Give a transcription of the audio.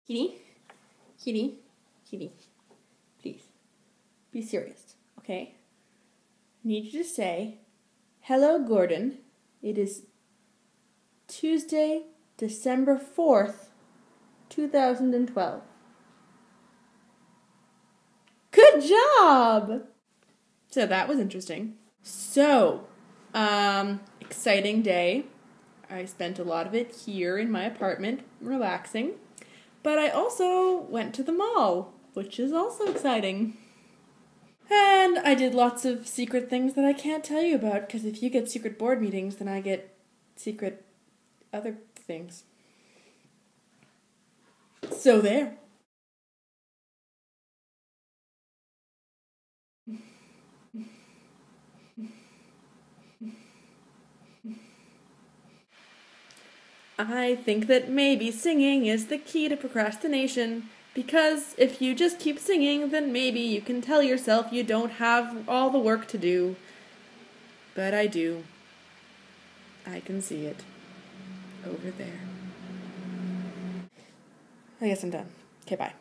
Kitty, Kitty, Kitty, please, be serious, okay? I need you to say, "Hello, Gordon. It is Tuesday, December 4th, 2012. Good job! So that was interesting. So, exciting day. I spent a lot of it here in my apartment, relaxing. But I also went to the mall, which is also exciting. And I did lots of secret things that I can't tell you about, because if you get secret board meetings, then I get secret other things. So there. I think that maybe singing is the key to procrastination, because if you just keep singing, then maybe you can tell yourself you don't have all the work to do. But I do. I can see it. Over there. I guess I'm done. Okay, bye.